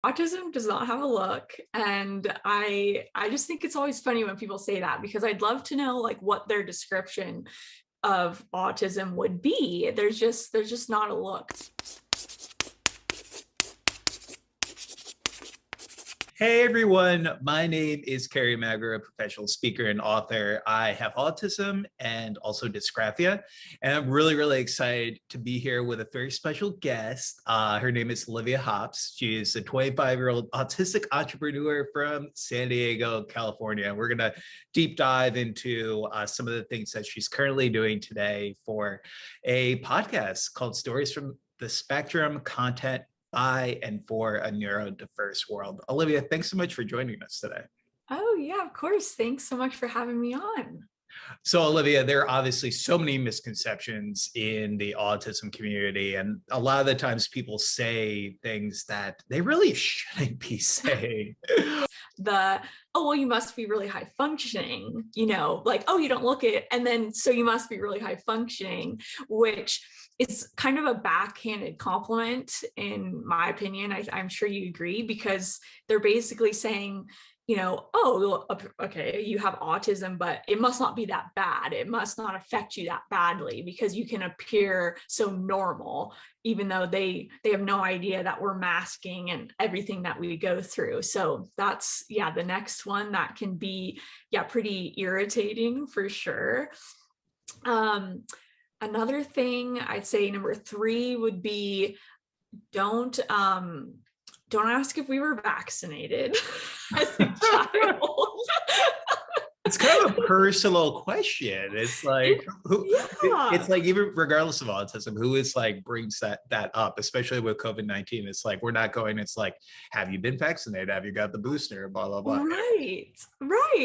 Autism does not have a look, and I just think it's always funny when people say that, because I'd love to know like what their description of autism would be. There's just not a look. Hey everyone, my name is Kerry Margo, a professional speaker and author. I have autism and also dysgraphia, and I'm really excited to be here with a very special guest. Her name is Olivia Hops. She is a 25-year-old autistic entrepreneur from San Diego, California. We're gonna deep dive into some of the things that she's currently doing today for a podcast called Stories from the Spectrum: Content by and for a neurodiverse world. Olivia, thanks so much for joining us today. Oh yeah, of course. Thanks so much for having me on. So Olivia, there are obviously so many misconceptions in the autism community, and a lot of the times people say things that they really shouldn't be saying. Oh well, you must be really high functioning, like, oh, you don't look it, and then so you must be really high functioning, which is kind of a backhanded compliment in my opinion. I'm sure you agree, because they're basically saying, oh, okay, you have autism, but it must not be that bad. It must not affect you that badly because you can appear so normal, even though they have no idea that we're masking and everything that we go through. So that's, the next one that can be, pretty irritating for sure. Another thing I'd say, number 3 would be don't ask if we were vaccinated as a child. It's kind of a personal question. It's like, it's like, even regardless of autism, who is like brings that up, especially with COVID-19. It's like, we're not going, it's like, have you been vaccinated? Have you got the booster? Blah, blah, blah. Right.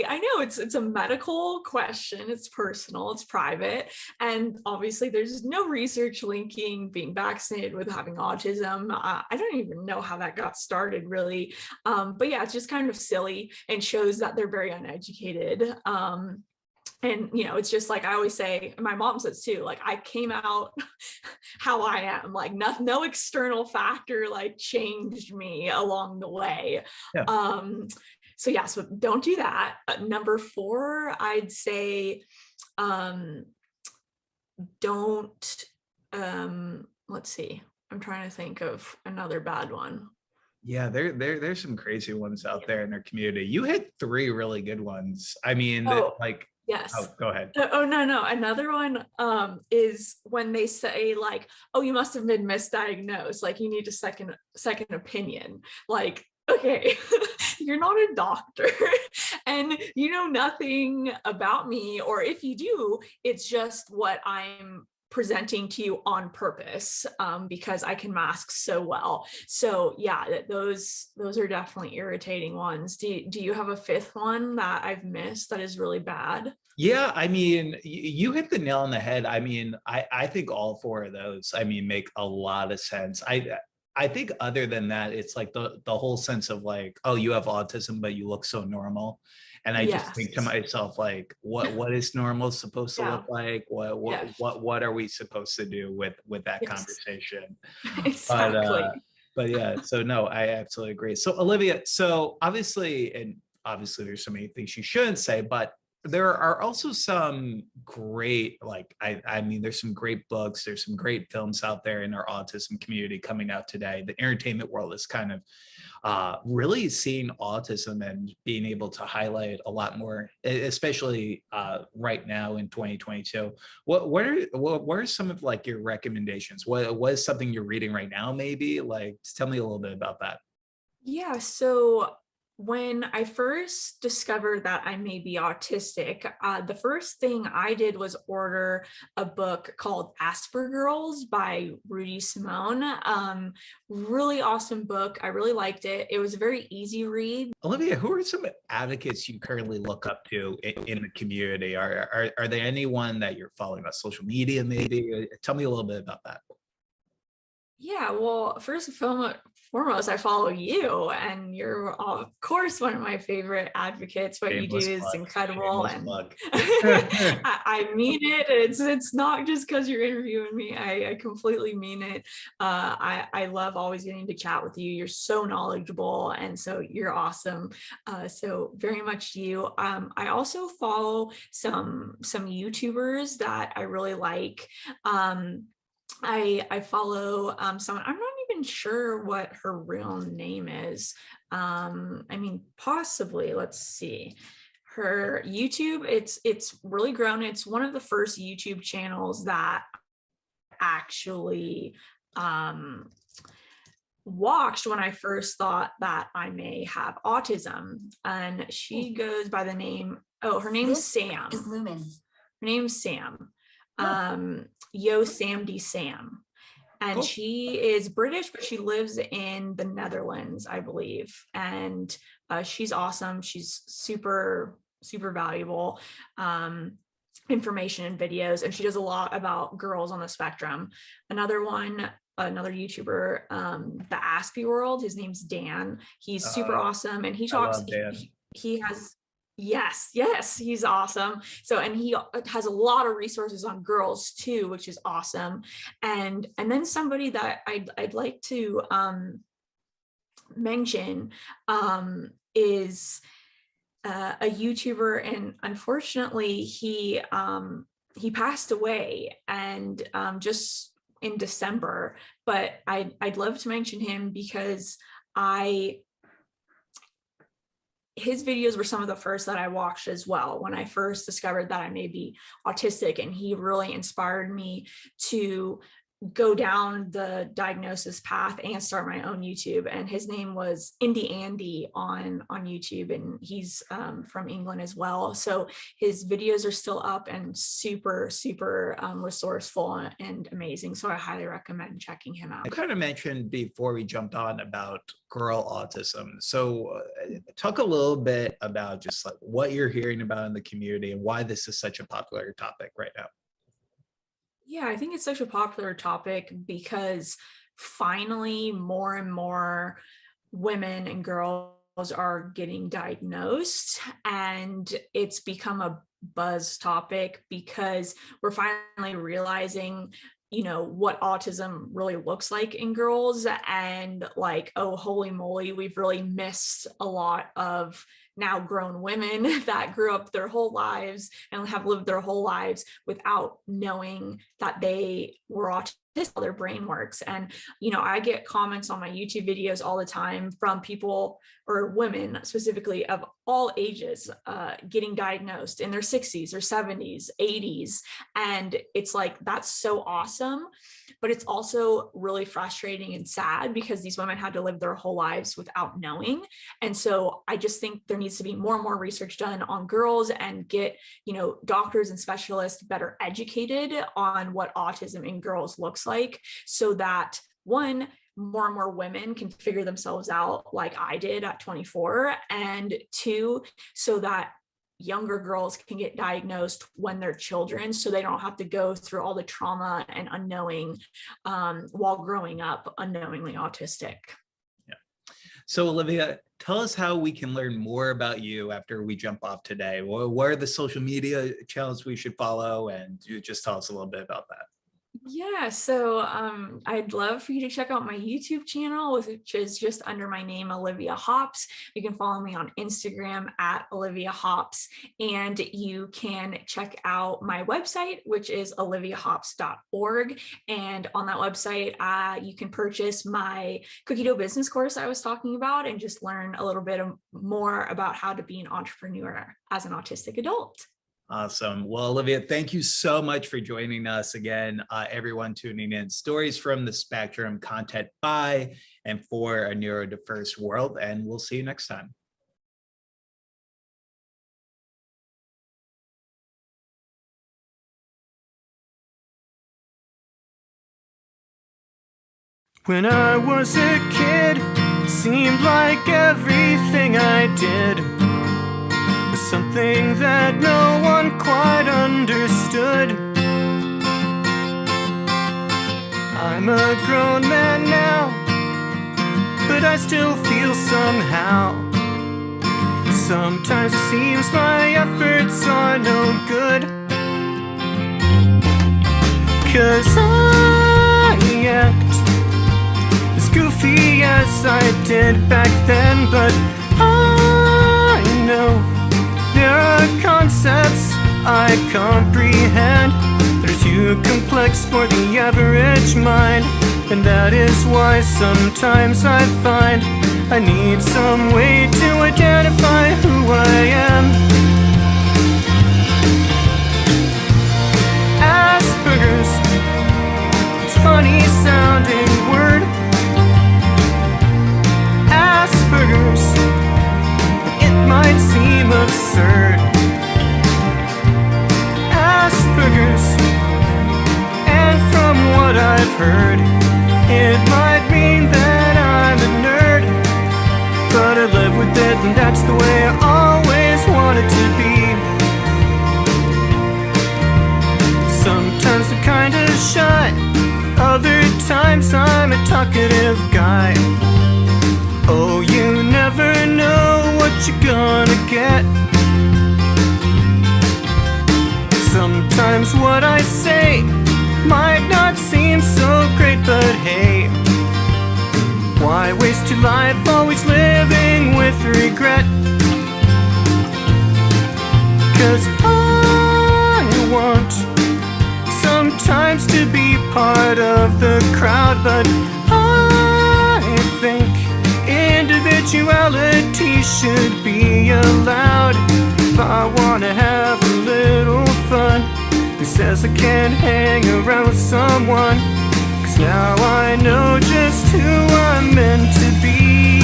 I know it's a medical question. It's personal, it's private. And obviously there's no research linking being vaccinated with having autism. I don't even know how that got started really. But yeah, it's just kind of silly and shows that they're very uneducated. And it's just like I always say, my mom says too, like I came out how I am, like no external factor like changed me along the way. Yeah. So don't do that. Number 4, I'd say don't let's see, I'm trying to think of another bad one. Yeah, there's some crazy ones out there in their community. You hit 3 really good ones. I mean, yes. Oh, go ahead. Oh, no. Another one is when they say like, oh, you must have been misdiagnosed. Like you need a second opinion. Like, okay, you're not a doctor and you know nothing about me. Or if you do, it's just what I'm presenting to you on purpose, because I can mask so well. So yeah, those are definitely irritating ones. Do you have a 5th one that I've missed that is really bad? Yeah, I mean, you hit the nail on the head. I mean, I think all 4 of those, I mean, make a lot of sense. I think other than that, it's like the whole sense of like, oh, you have autism, but you look so normal. And I just think to myself, like, what is normal supposed to look like? What are we supposed to do with that conversation? Exactly. But yeah, so no, I absolutely agree. So Olivia, so obviously there's so many things you shouldn't say, but there are also some great, like, I mean, there's some great books, there's some great films out there in our autism community coming out today. The entertainment world is kind of really seeing autism and being able to highlight a lot more, especially right now in 2022. What are some of like your recommendations? What is something you're reading right now? Maybe like, tell me a little bit about that. Yeah, so when I first discovered that I may be autistic, the first thing I did was order a book called Asperger by Rudy Simone. Really awesome book. I really liked it. It was a very easy read. Olivia, who are some advocates you currently look up to in the community? Are there anyone that you're following on social media maybe? Tell me a little bit about that. Yeah, well, first and foremost, I follow you, and you're, of course, one of my favorite advocates. What you do Shameless is plug. incredible, Shameless and plug. I mean it. It's not just because you're interviewing me. I completely mean it. I love always getting to chat with you. You're so knowledgeable, and so you're awesome. So very much you. I also follow some YouTubers that I really like. I follow someone, I'm not even sure what her real name is. I mean, possibly, let's see. Her YouTube, it's really grown. It's one of the first YouTube channels that actually watched when I first thought that I may have autism. And she goes by the name, her name's Sam. Is Lumen. Her name's Sam. Yo Sam D Sam. And Cool. she is British, but she lives in the Netherlands, I believe. And she's awesome. She's super, super valuable information and videos. And she does a lot about girls on the spectrum. Another YouTuber, the Aspie World, his name's Dan. He's super awesome. And he talks, he has, yes, he's awesome. So, and he has a lot of resources on girls too, which is awesome. And then somebody that I'd like to mention is a YouTuber, and unfortunately he passed away, and just in December. But I'd love to mention him because his videos were some of the first that I watched as well when I first discovered that I may be autistic, and he really inspired me to go down the diagnosis path and start my own YouTube. And his name was Indie Andy on YouTube, and he's from England as well. So his videos are still up and super, super resourceful and amazing. So I highly recommend checking him out. I kind of mentioned before we jumped on about girl autism. So talk a little bit about just like what you're hearing about in the community and why this is such a popular topic right now. Yeah, I think it's such a popular topic because finally more and more women and girls are getting diagnosed, and it's become a buzz topic because we're finally realizing, you know, what autism really looks like in girls, and like, oh, holy moly, we've really missed a lot of now grown women that grew up their whole lives and have lived their whole lives without knowing that they were autistic, how their brain works. And, you know, I get comments on my YouTube videos all the time from people, or women specifically, of all ages, getting diagnosed in their 60s or 70s, 80s. And it's like, that's so awesome. But it's also really frustrating and sad because these women had to live their whole lives without knowing. And so I just think there needs to be more and more research done on girls, and get, you know, doctors and specialists better educated on what autism in girls looks like, so that one, more and more women can figure themselves out like I did at 24, and two, so that younger girls can get diagnosed when they're children, so they don't have to go through all the trauma and unknowing while growing up unknowingly autistic. Yeah. So Olivia, tell us how we can learn more about you after we jump off today. What are the social media channels we should follow? And you just tell us a little bit about that. Yeah, so I'd love for you to check out my YouTube channel, which is just under my name, Olivia Hops. You can follow me on Instagram at Olivia Hops, and you can check out my website, which is oliviahops.org. And on that website, you can purchase my cookie dough business course I was talking about, and just learn a little bit more about how to be an entrepreneur as an autistic adult. Awesome. Well, Olivia, thank you so much for joining us again. Everyone tuning in, stories from the spectrum, content by and for a neurodiverse world. And we'll see you next time. When I was a kid, it seemed like everything I did was something that no one quite understood. I'm a grown man now, but I still feel somehow. Sometimes it seems my efforts are no good, 'cause I act as goofy as I did back then. But I know there are concepts I comprehend that are too complex for the average mind. And that is why sometimes I find I need some way to identify who I am. Asperger's, it's a funny sounding word. Asperger's, it might seem absurd. Asperger's, and from what I've heard, it might mean that I'm a nerd, but I live with it, and that's the way I always wanted to be. Sometimes I'm kinda shy, other times I'm a talkative guy. Oh, you never know what you're gonna get. Sometimes what I say might not seem so great, but hey, why waste your life always living with regret? 'Cause I want sometimes to be part of the crowd, but I think individuality should be allowed. If I wanna have a little fun, who says I can't hang around with someone? 'Cause now I know just who I'm meant to be.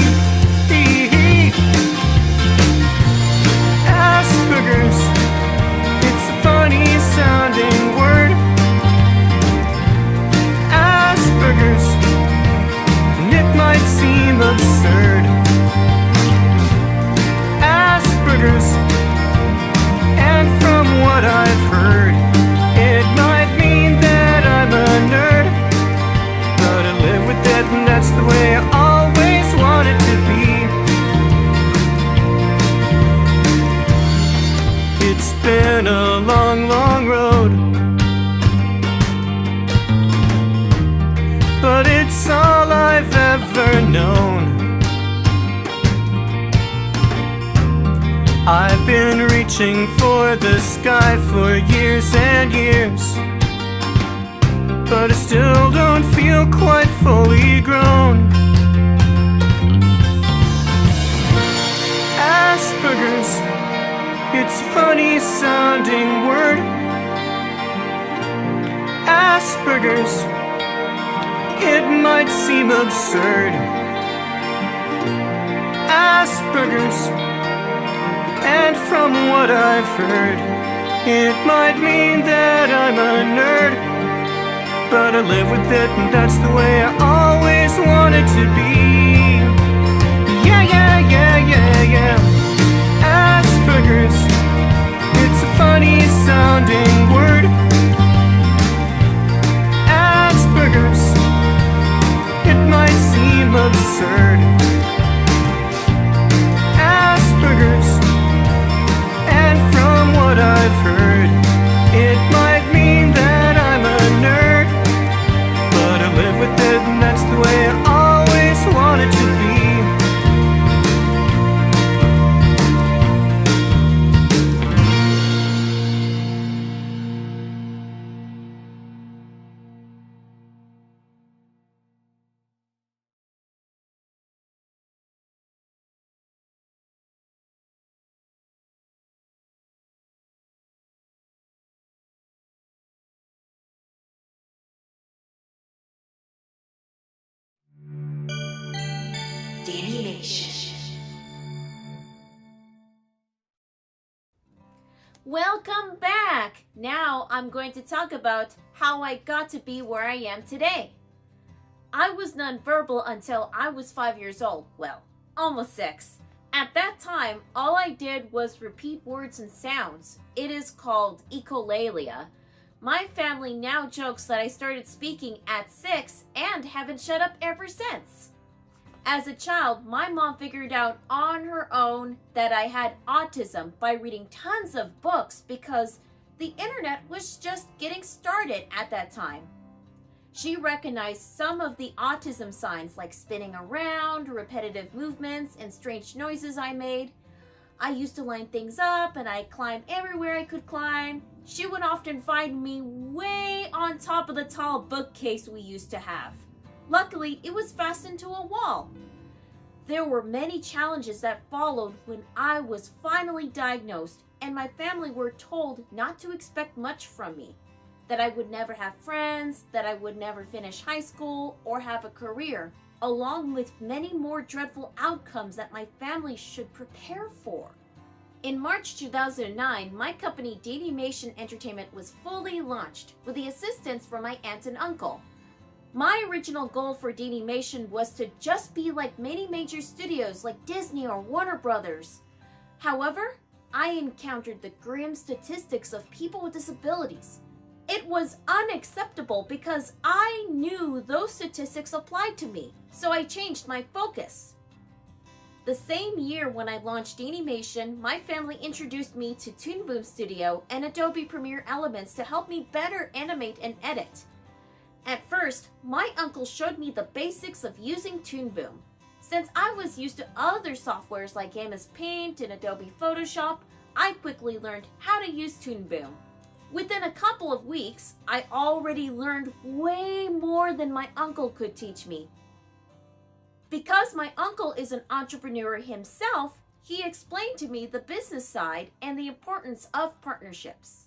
Asperger's, it's a funny sounding word. Asperger's, and it might seem absurd. Asperger's, and from what I've heard, it might mean that I'm a nerd, but I live with it, and that's the way I always wanted to be. It's been a long, long road, but it's all I've ever known. I've been reaching for the sky for years and years, but I still don't feel quite fully grown. Asperger's, it's a funny sounding word. Asperger's, it might seem absurd. Asperger's, and from what I've heard, it might mean that I'm a nerd, but I live with it, and that's the way I always wanted to be. Yeah, yeah, yeah, yeah, yeah. Asperger's, it's a funny sounding word. Asperger's, it might seem absurd. Asperger's, and from what I've heard, it might mean that I'm a nerd, but I live with it, and that's the way I always wanted to be. Dani-Mation. Welcome back! Now I'm going to talk about how I got to be where I am today. I was nonverbal until I was 5 years old. Well, almost 6. At that time, all I did was repeat words and sounds. It is called echolalia. My family now jokes that I started speaking at 6 and haven't shut up ever since. As a child, my mom figured out on her own that I had autism by reading tons of books because the internet was just getting started at that time. She recognized some of the autism signs like spinning around, repetitive movements, and strange noises I made. I used to line things up and I climbed everywhere I could climb. She would often find me way on top of the tall bookcase we used to have. Luckily, it was fastened to a wall. There were many challenges that followed when I was finally diagnosed, and my family were told not to expect much from me. That I would never have friends, that I would never finish high school or have a career, along with many more dreadful outcomes that my family should prepare for. In March 2009, my company Dani-Mation Entertainment was fully launched with the assistance from my aunt and uncle. My original goal for Dani-Mation was to just be like many major studios like Disney or Warner Brothers. However, I encountered the grim statistics of people with disabilities. It was unacceptable because I knew those statistics applied to me, so I changed my focus. The same year when I launched Dani-Mation, my family introduced me to Toon Boom Studio and Adobe Premiere Elements to help me better animate and edit. At first, my uncle showed me the basics of using Toon Boom. Since I was used to other softwares like MS Paint and Adobe Photoshop, I quickly learned how to use Toon Boom. Within a couple of weeks, I already learned way more than my uncle could teach me. Because my uncle is an entrepreneur himself, he explained to me the business side and the importance of partnerships.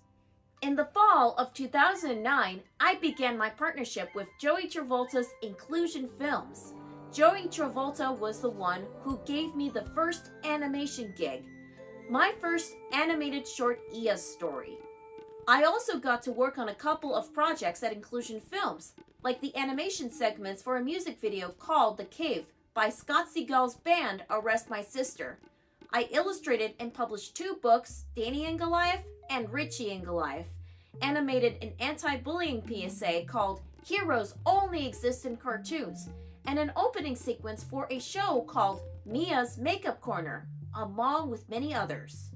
In the fall of 2009, I began my partnership with Joey Travolta's Inclusion Films. Joey Travolta was the one who gave me the first animation gig, my first animated short Ia's story. I also got to work on a couple of projects at Inclusion Films, like the animation segments for a music video called The Cave by Scott Seagal's band Arrest My Sister. I illustrated and published 2 books, Danny and Goliath and Richie and Goliath, animated an anti-bullying PSA called Heroes Only Exist in Cartoons, and an opening sequence for a show called Mia's Makeup Corner, along with many others.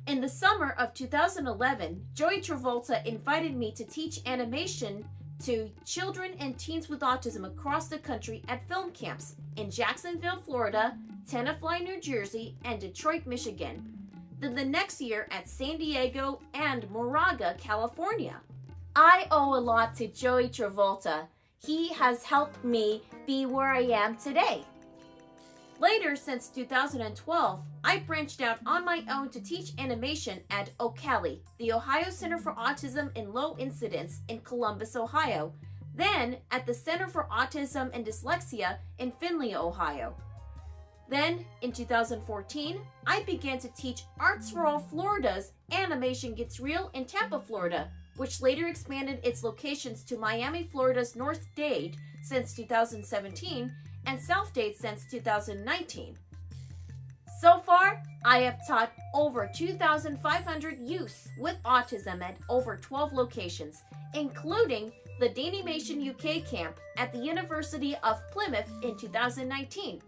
In the summer of 2011, Joey Travolta invited me to teach animation to children and teens with autism across the country at film camps in Jacksonville, Florida, Tenafly, New Jersey, and Detroit, Michigan. Then the next year at San Diego and Moraga, California. I owe a lot to Joey Travolta. He has helped me be where I am today. Later, since 2012, I branched out on my own to teach animation at OCALI, the Ohio Center for Autism and Low Incidence in Columbus, Ohio, then at the Center for Autism and Dyslexia in Findlay, Ohio. Then, in 2014, I began to teach Arts for All Florida's Animation Gets Real in Tampa, Florida, which later expanded its locations to Miami, Florida's North Dade since 2017 and South Dade since 2019. So far, I have taught over 2,500 youth with autism at over 12 locations, including the Dani-Mation UK camp at the University of Plymouth in 2019.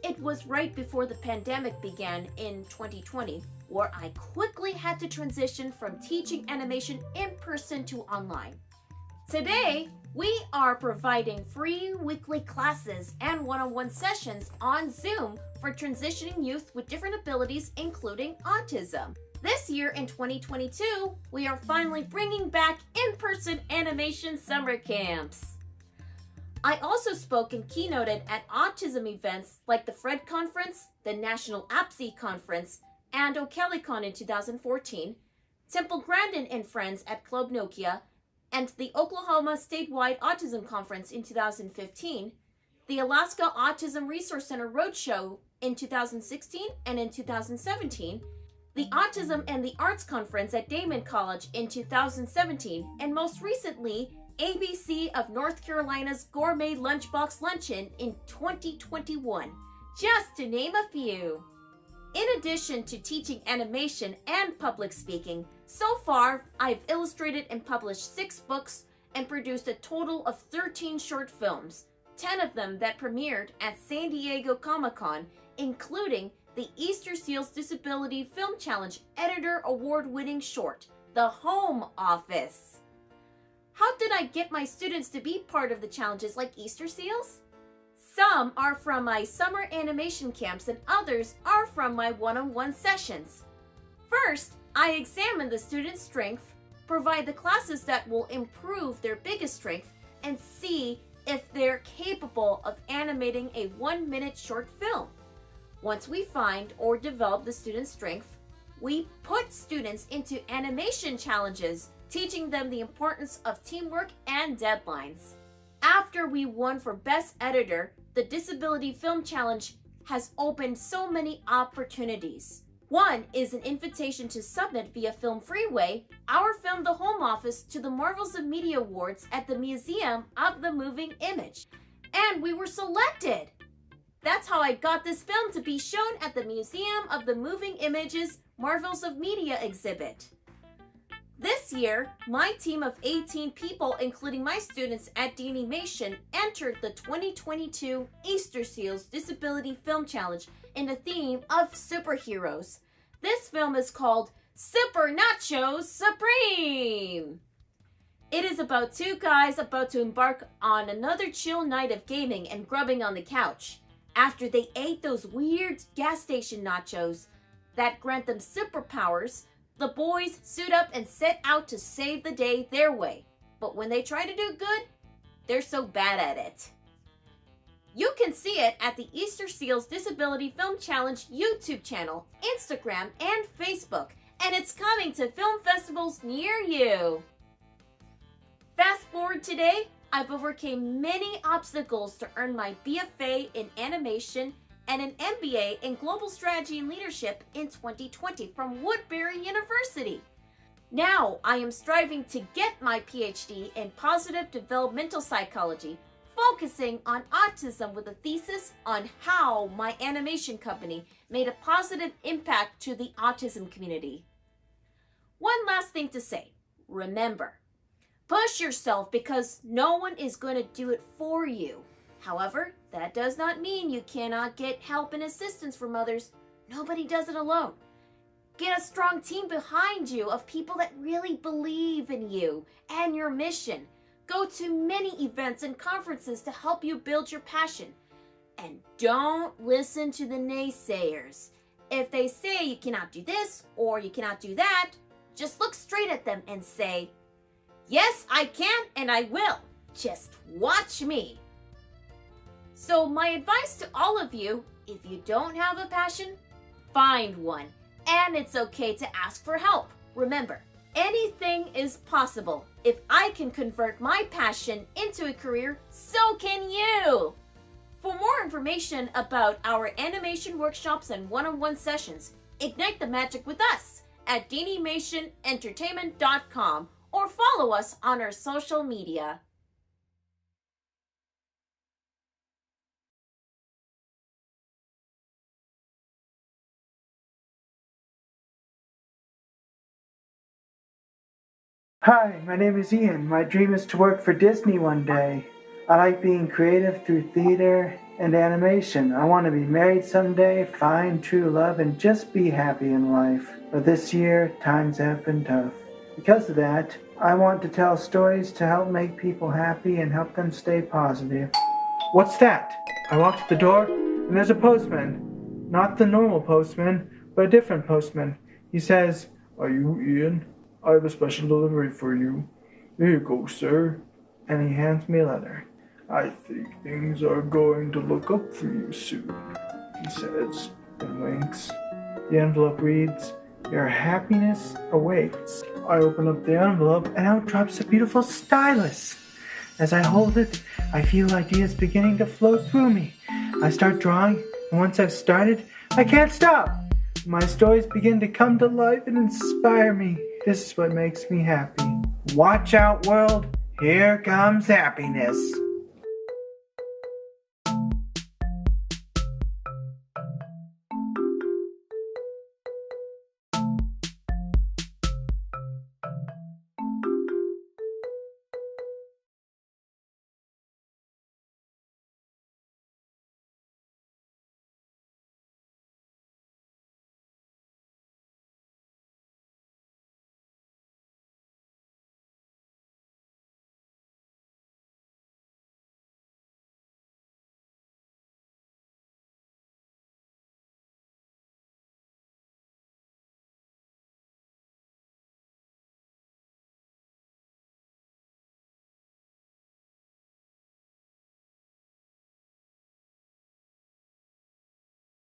It was right before the pandemic began in 2020, where I quickly had to transition from teaching animation in person to online. Today, we are providing free weekly classes and one-on-one sessions on Zoom for transitioning youth with different abilities, including autism. This year in 2022, we are finally bringing back in-person animation summer camps. I also spoke and keynoted at autism events like the Fred Conference, the National APSI Conference, and OCALICon in 2014, Temple Grandin and Friends at Club Nokia, and the Oklahoma Statewide Autism Conference in 2015, the Alaska Autism Resource Center Roadshow in 2016 and in 2017, the Autism and the Arts Conference at Damon College in 2017, and most recently, ABC of North Carolina's Gourmet Lunchbox Luncheon in 2021, just to name a few. In addition to teaching animation and public speaking, so far I've illustrated and published 6 books and produced a total of 13 short films, 10 of them that premiered at San Diego Comic-Con, including the Easter Seals Disability Film Challenge Editor Award-winning short, The Home Office. How did I get my students to be part of the challenges like Easter Seals? Some are from my summer animation camps and others are from my one-on-one sessions. First, I examine the student's strength, provide the classes that will improve their biggest strength, and see if they're capable of animating a 1-minute short film. Once we find or develop the student's strength, we put students into animation challenges, teaching them the importance of teamwork and deadlines. After we won for Best Editor, the Disability Film Challenge has opened so many opportunities. One is an invitation to submit via Film Freeway our film The Home Office to the Marvels of Media Awards at the Museum of the Moving Image. And we were selected! That's how I got this film to be shown at the Museum of the Moving Image's Marvels of Media exhibit. This year, my team of 18 people, including my students at Dani-Mation, entered the 2022 Easter Seals Disability Film Challenge in the theme of superheroes. This film is called Super Nachos Supreme. It is about 2 guys about to embark on another chill night of gaming and grubbing on the couch after they ate those weird gas station nachos that grant them superpowers. The boys suit up and set out to save the day their way. But when they try to do good, they're so bad at it. You can see it at the Easter Seals Disability Film Challenge YouTube channel, Instagram, and Facebook, and it's coming to film festivals near you. Fast forward today, I've overcame many obstacles to earn my BFA in animation and an MBA in Global Strategy and Leadership in 2020 from Woodbury University. Now I am striving to get my PhD in Positive Developmental Psychology, focusing on autism with a thesis on how my animation company made a positive impact to the autism community. One last thing to say. Remember, push yourself because no one is going to do it for you. However, that does not mean you cannot get help and assistance from others. Nobody does it alone. Get a strong team behind you of people that really believe in you and your mission. Go to many events and conferences to help you build your passion. And don't listen to the naysayers. If they say you cannot do this or you cannot do that, just look straight at them and say, "Yes, I can and I will. Just watch me." So my advice to all of you, if you don't have a passion, find one. And it's okay to ask for help. Remember, anything is possible. If I can convert my passion into a career, so can you. For more information about our animation workshops and one-on-one sessions, ignite the magic with us at Dani-Mation-Entertainment.com or follow us on our social media. Hi, my name is Ian. My dream is to work for Disney one day. I like being creative through theater and animation. I want to be married someday, find true love, and just be happy in life. But this year, times have been tough. Because of that, I want to tell stories to help make people happy and help them stay positive. What's that? I walk to the door, and there's a postman. Not the normal postman, but a different postman. He says, "Are you Ian? I have a special delivery for you. Here you go, sir." And he hands me a letter. "I think things are going to look up for you soon," he says, and winks. The envelope reads, "Your happiness awaits." I open up the envelope, and out drops a beautiful stylus. As I hold it, I feel ideas beginning to flow through me. I start drawing, and once I've started, I can't stop. My stories begin to come to life and inspire me. This is what makes me happy. Watch out, world. Here comes happiness.